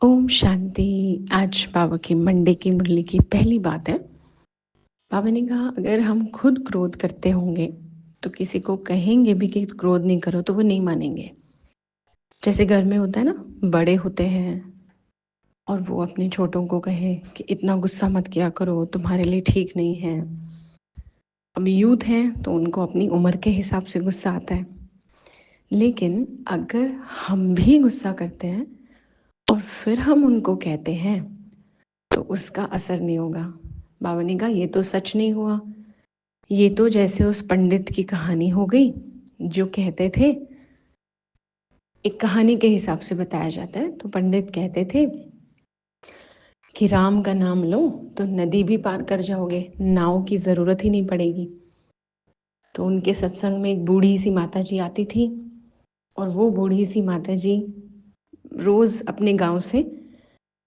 ओम शांति। आज बाबा की मंडे की मुरली की पहली बात है। बाबा ने कहा अगर हम खुद क्रोध करते होंगे तो किसी को कहेंगे भी कि क्रोध नहीं करो तो वो नहीं मानेंगे। जैसे घर में होता है ना, बड़े होते हैं और वो अपने छोटों को कहे कि इतना गुस्सा मत किया करो, तुम्हारे लिए ठीक नहीं है। अब यूथ हैं तो उनको अपनी उम्र के हिसाब से गुस्सा आता है, लेकिन अगर हम भी गुस्सा करते हैं और फिर हम उनको कहते हैं तो उसका असर नहीं होगा। बाबा ने कहा ये तो सच नहीं हुआ। ये तो जैसे उस पंडित की कहानी हो गई जो कहते थे, एक कहानी के हिसाब से बताया जाता है। तो पंडित कहते थे कि राम का नाम लो तो नदी भी पार कर जाओगे, नाव की ज़रूरत ही नहीं पड़ेगी। तो उनके सत्संग में एक बूढ़ी सी माता जी आती थी और वो बूढ़ी सी माता जी रोज़ अपने गांव से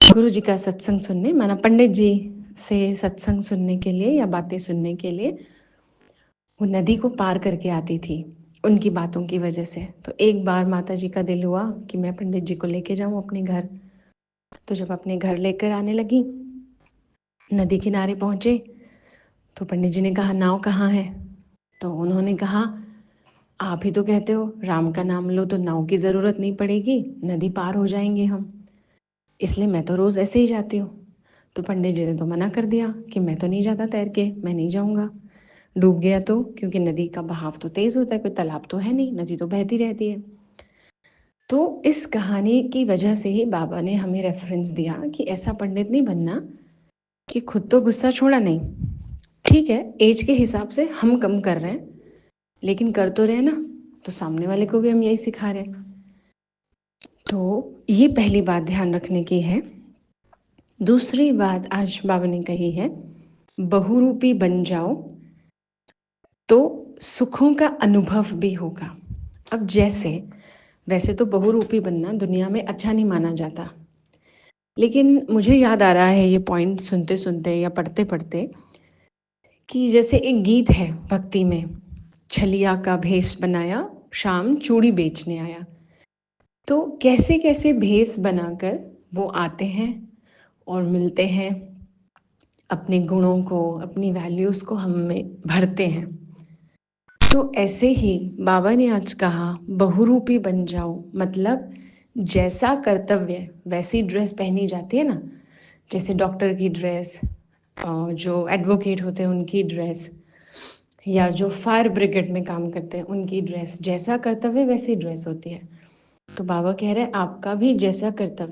गुरु जी का सत्संग सुनने, माना पंडित जी से सत्संग सुनने के लिए या बातें सुनने के लिए वो नदी को पार करके आती थी उनकी बातों की वजह से। तो एक बार माता जी का दिल हुआ कि मैं पंडित जी को लेके जाऊं अपने घर। तो जब अपने घर लेकर आने लगी, नदी किनारे पहुंचे तो पंडित जी ने कहा नाव कहाँ है। तो उन्होंने कहा आप ही तो कहते हो राम का नाम लो तो नाव की ज़रूरत नहीं पड़ेगी, नदी पार हो जाएंगे हम, इसलिए मैं तो रोज़ ऐसे ही जाती हूँ। तो पंडित जी ने तो मना कर दिया कि मैं तो नहीं जाता तैर के, मैं नहीं जाऊँगा। डूब गया तो, क्योंकि नदी का बहाव तो तेज़ होता है, कोई तालाब तो है नहीं, नदी तो बहती रहती है। तो इस कहानी की वजह से ही बाबा ने हमें रेफरेंस दिया कि ऐसा पंडित नहीं बनना कि खुद तो गुस्सा छोड़ा नहीं। ठीक है, एज के हिसाब से हम कम कर रहे हैं, लेकिन कर तो रहे ना, तो सामने वाले को भी हम यही सिखा रहे हैं। तो ये पहली बात ध्यान रखने की है। दूसरी बात आज बाबा ने कही है, बहुरूपी बन जाओ तो सुखों का अनुभव भी होगा। अब वैसे तो बहुरूपी बनना दुनिया में अच्छा नहीं माना जाता, लेकिन मुझे याद आ रहा है ये पॉइंट सुनते सुनते या पढ़ते पढ़ते कि जैसे एक गीत है भक्ति में, छलिया का भेष बनाया शाम चूड़ी बेचने आया। तो कैसे कैसे भेष बनाकर वो आते हैं और मिलते हैं, अपने गुणों को, अपनी वैल्यूज़ को हम में भरते हैं। तो ऐसे ही बाबा ने आज कहा बहुरूपी बन जाओ, मतलब जैसा कर्तव्य वैसी ड्रेस पहनी जाती है ना, जैसे डॉक्टर की ड्रेस, जो एडवोकेट होते हैं उनकी ड्रेस, या जो फायर ब्रिगेड में काम करते हैं उनकी ड्रेस, जैसा कर्तव्य वैसी ड्रेस होती है। तो बाबा कह रहे हैं आपका भी जैसा कर्तव्य